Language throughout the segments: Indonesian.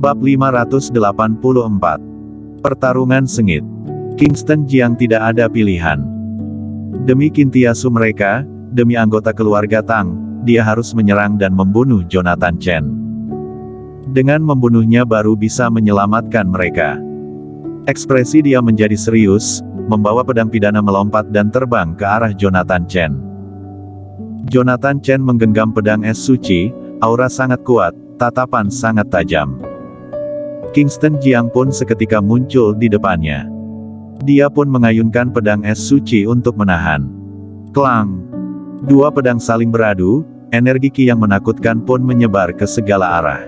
Bab 584. Pertarungan sengit. Kingston Jiang tidak ada pilihan. Demi Kintiasu mereka, demi anggota keluarga Tang, dia harus menyerang dan membunuh Jonathan Chen. Dengan membunuhnya baru bisa menyelamatkan mereka. Ekspresi dia menjadi serius, membawa pedang pidana melompat dan terbang ke arah Jonathan Chen. Jonathan Chen menggenggam pedang es suci, aura sangat kuat, tatapan sangat tajam. Kingston Jiang pun seketika muncul di depannya. Dia pun mengayunkan pedang es suci untuk menahan. Klang! Dua pedang saling beradu, energi ki yang menakutkan pun menyebar ke segala arah.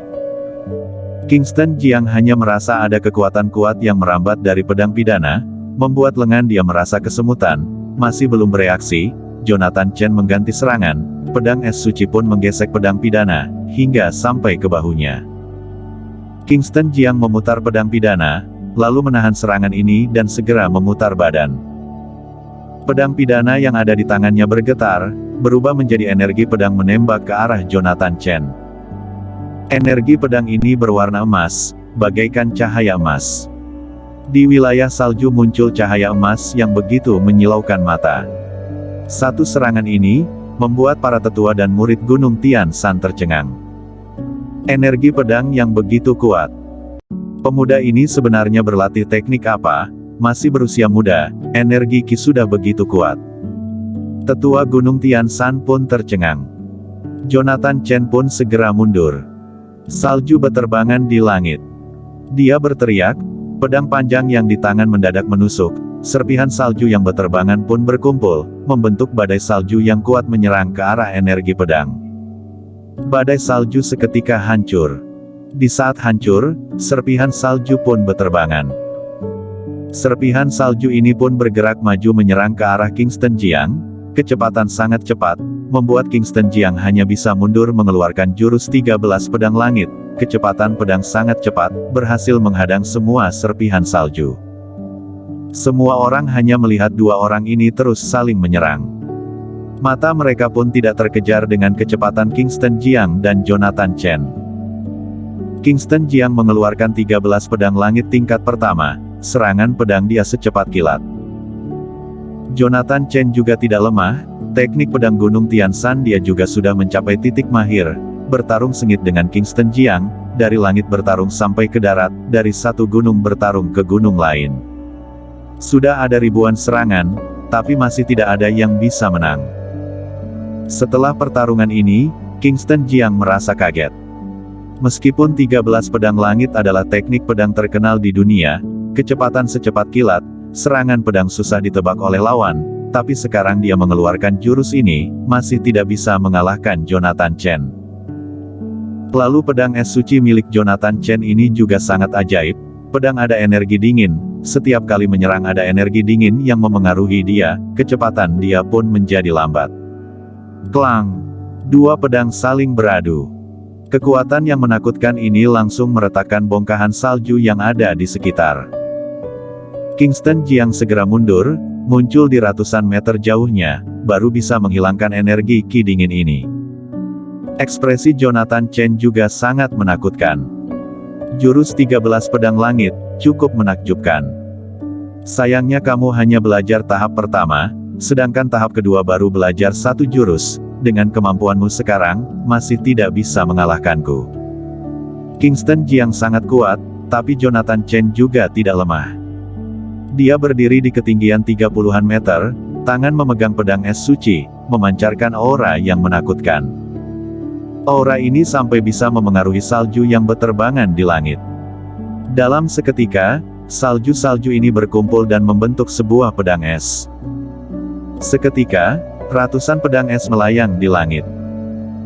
Kingston Jiang hanya merasa ada kekuatan kuat yang merambat dari pedang pidana, membuat lengan dia merasa kesemutan. Masih belum bereaksi, Jonathan Chen mengganti serangan, pedang es suci pun menggesek pedang pidana, hingga sampai ke bahunya. Kingston Jiang memutar pedang pidana, lalu menahan serangan ini dan segera memutar badan. Pedang pidana yang ada di tangannya bergetar, berubah menjadi energi pedang menembak ke arah Jonathan Chen. Energi pedang ini berwarna emas, bagaikan cahaya emas. Di wilayah salju muncul cahaya emas yang begitu menyilaukan mata. Satu serangan ini, membuat para tetua dan murid Gunung Tian Shan tercengang. Energi pedang yang begitu kuat. Pemuda ini sebenarnya berlatih teknik apa? Masih berusia muda, energi ki sudah begitu kuat. Tetua Gunung Tian Shan pun tercengang. Jonathan Chen pun segera mundur. Salju beterbangan di langit. Dia berteriak, pedang panjang yang di tangan mendadak menusuk, serpihan salju yang beterbangan pun berkumpul, membentuk badai salju yang kuat menyerang ke arah energi pedang. Badai salju seketika hancur. Di saat hancur, serpihan salju pun beterbangan. Serpihan salju ini pun bergerak maju menyerang ke arah Kingston Jiang. Kecepatan sangat cepat, membuat Kingston Jiang hanya bisa mundur mengeluarkan jurus 13 pedang langit. Kecepatan pedang sangat cepat, berhasil menghadang semua serpihan salju. Semua orang hanya melihat dua orang ini terus saling menyerang. Mata mereka pun tidak terkejar dengan kecepatan Kingston Jiang dan Jonathan Chen. Kingston Jiang mengeluarkan 13 pedang langit tingkat pertama, serangan pedang dia secepat kilat. Jonathan Chen juga tidak lemah, teknik pedang Gunung Tian Shan dia juga sudah mencapai titik mahir, bertarung sengit dengan Kingston Jiang, dari langit bertarung sampai ke darat, dari satu gunung bertarung ke gunung lain. Sudah ada ribuan serangan, tapi masih tidak ada yang bisa menang. Setelah pertarungan ini, Kingston Jiang merasa kaget. Meskipun 13 pedang langit adalah teknik pedang terkenal di dunia, kecepatan secepat kilat, serangan pedang susah ditebak oleh lawan, tapi sekarang dia mengeluarkan jurus ini, masih tidak bisa mengalahkan Jonathan Chen. Lalu pedang es suci milik Jonathan Chen ini juga sangat ajaib, pedang ada energi dingin, setiap kali menyerang ada energi dingin yang memengaruhi dia, kecepatan dia pun menjadi lambat. Klang! Dua pedang saling beradu. Kekuatan yang menakutkan ini langsung meretakkan bongkahan salju yang ada di sekitar. Kingston Jiang segera mundur, muncul di ratusan meter jauhnya, baru bisa menghilangkan energi ki dingin ini. Ekspresi Jonathan Chen juga sangat menakutkan. Jurus 13 pedang langit, cukup menakjubkan. Sayangnya kamu hanya belajar tahap pertama, sedangkan tahap kedua baru belajar satu jurus, dengan kemampuanmu sekarang, masih tidak bisa mengalahkanku. Kingston Jiang sangat kuat, tapi Jonathan Chen juga tidak lemah. Dia berdiri di ketinggian 30-an meter, tangan memegang pedang es suci, memancarkan aura yang menakutkan. Aura ini sampai bisa memengaruhi salju yang beterbangan di langit. Dalam seketika, salju-salju ini berkumpul dan membentuk sebuah pedang es. Seketika, ratusan pedang es melayang di langit.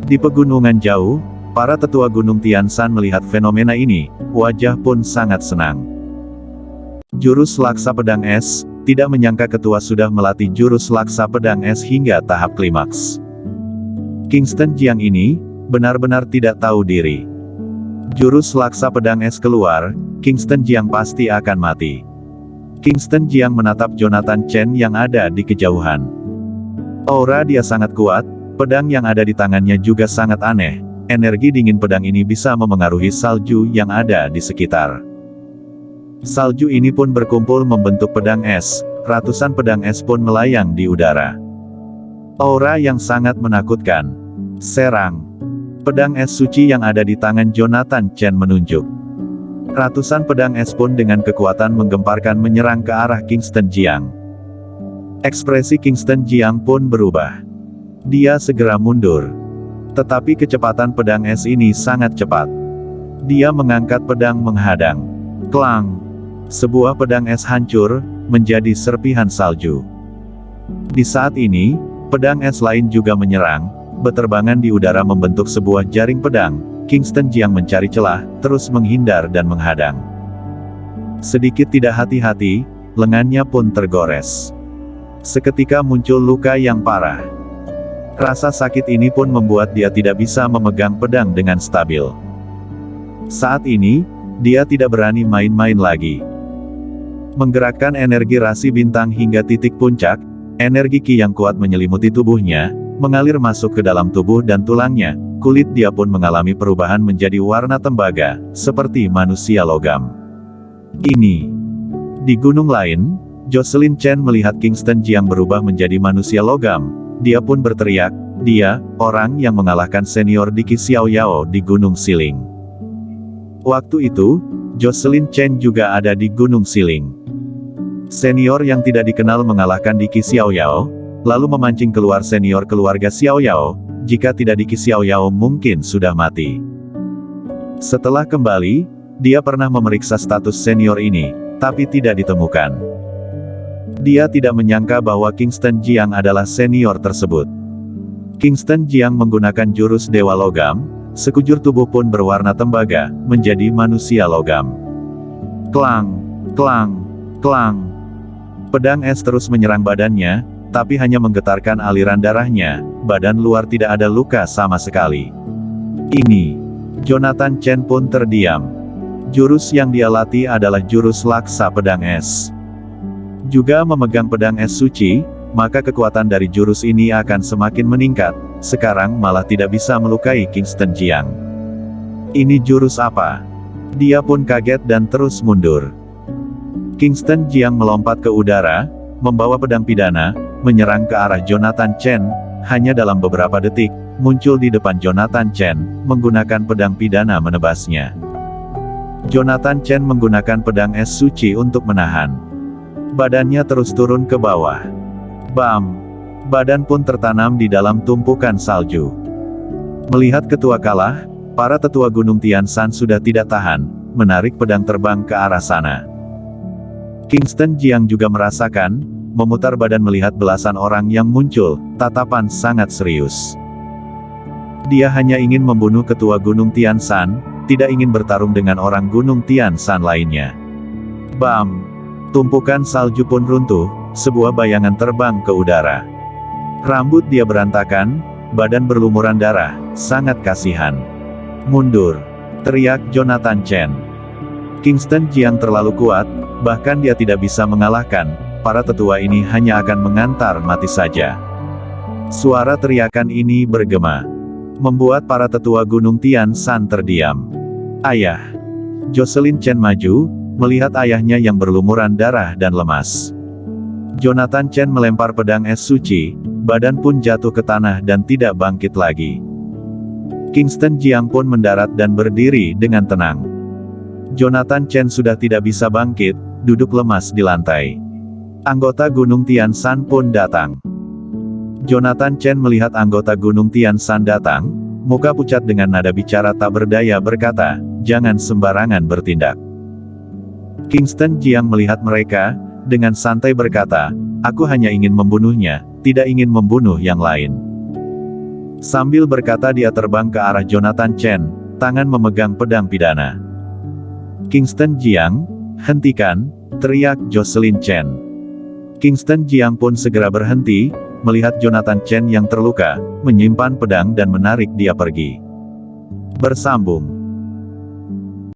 Di pegunungan jauh, para tetua Gunung Tian Shan melihat fenomena ini, wajah pun sangat senang. Jurus laksa pedang es, tidak menyangka ketua sudah melatih jurus laksa pedang es hingga tahap klimaks. Kingston Jiang ini, benar-benar tidak tahu diri. Jurus laksa pedang es keluar, Kingston Jiang pasti akan mati. Kingston Jiang menatap Jonathan Chen yang ada di kejauhan. Aura dia sangat kuat, pedang yang ada di tangannya juga sangat aneh, energi dingin pedang ini bisa memengaruhi salju yang ada di sekitar. Salju ini pun berkumpul membentuk pedang es, ratusan pedang es pun melayang di udara. Aura yang sangat menakutkan. Serang. Pedang es suci yang ada di tangan Jonathan Chen menunjuk. Ratusan pedang es pun dengan kekuatan menggemparkan menyerang ke arah Kingston Jiang. Ekspresi Kingston Jiang pun berubah. Dia segera mundur. Tetapi kecepatan pedang es ini sangat cepat. Dia mengangkat pedang menghadang. Klang! Sebuah pedang es hancur, menjadi serpihan salju. Di saat ini, pedang es lain juga menyerang, beterbangan di udara membentuk sebuah jaring pedang. Kingston Jiang mencari celah, terus menghindar dan menghadang. Sedikit tidak hati-hati, lengannya pun tergores. Seketika muncul luka yang parah. Rasa sakit ini pun membuat dia tidak bisa memegang pedang dengan stabil. Saat ini, dia tidak berani main-main lagi. Menggerakkan energi rasi bintang hingga titik puncak, energi ki yang kuat menyelimuti tubuhnya, mengalir masuk ke dalam tubuh dan tulangnya, kulit dia pun mengalami perubahan menjadi warna tembaga, seperti manusia logam. Ini. Di gunung lain, Jocelyn Chen melihat Kingston Jiang berubah menjadi manusia logam, dia pun berteriak, dia, orang yang mengalahkan senior di Qi Xiaoyao di Gunung Siling. Waktu itu, Jocelyn Chen juga ada di Gunung Siling. Senior yang tidak dikenal mengalahkan di Qi Xiaoyao, lalu memancing keluar senior keluarga Xiaoyao, jika tidak di Qi Xiaoyao mungkin sudah mati. Setelah kembali, dia pernah memeriksa status senior ini, tapi tidak ditemukan. Dia tidak menyangka bahwa Kingston Jiang adalah senior tersebut. Kingston Jiang menggunakan jurus Dewa Logam, sekujur tubuh pun berwarna tembaga, menjadi manusia logam. Klang, klang, klang. Pedang es terus menyerang badannya, tapi hanya menggetarkan aliran darahnya, badan luar tidak ada luka sama sekali. Ini. Jonathan Chen pun terdiam. Jurus yang dia latih adalah jurus laksa pedang es. Juga memegang pedang es suci, maka kekuatan dari jurus ini akan semakin meningkat, sekarang malah tidak bisa melukai Kingston Jiang. Ini jurus apa? Dia pun kaget dan terus mundur. Kingston Jiang melompat ke udara, membawa pedang pidana, menyerang ke arah Jonathan Chen, hanya dalam beberapa detik, muncul di depan Jonathan Chen, menggunakan pedang pidana menebasnya. Jonathan Chen menggunakan pedang es suci untuk menahan. Badannya terus turun ke bawah. Bam! Badan pun tertanam di dalam tumpukan salju. Melihat ketua kalah, para tetua Gunung Tianshan sudah tidak tahan, menarik pedang terbang ke arah sana. Kingston Jiang juga merasakan, memutar badan melihat belasan orang yang muncul, tatapan sangat serius. Dia hanya ingin membunuh ketua Gunung Tianshan, tidak ingin bertarung dengan orang Gunung Tianshan lainnya. Bam! Tumpukan salju pun runtuh, sebuah bayangan terbang ke udara. Rambut dia berantakan, badan berlumuran darah, sangat kasihan. Mundur! Teriak Jonathan Chen. Kingston Jiang terlalu kuat, bahkan dia tidak bisa mengalahkan, para tetua ini hanya akan mengantar mati saja. Suara teriakan ini bergema, membuat para tetua Gunung Tianshan terdiam. Ayah! Jocelyn Chen maju, melihat ayahnya yang berlumuran darah dan lemas. Jonathan Chen melempar pedang es suci, badan pun jatuh ke tanah dan tidak bangkit lagi. Kingston Jiang pun mendarat dan berdiri dengan tenang. Jonathan Chen sudah tidak bisa bangkit, duduk lemas di lantai. Anggota Gunung Tianshan pun datang. Jonathan Chen melihat anggota Gunung Tianshan datang, muka pucat dengan nada bicara tak berdaya berkata, jangan sembarangan bertindak. Kingston Jiang melihat mereka, dengan santai berkata, aku hanya ingin membunuhnya, tidak ingin membunuh yang lain. Sambil berkata dia terbang ke arah Jonathan Chen, tangan memegang pedang pidana. Kingston Jiang, hentikan, teriak Jocelyn Chen. Kingston Jiang pun segera berhenti, melihat Jonathan Chen yang terluka, menyimpan pedang dan menarik dia pergi. Bersambung.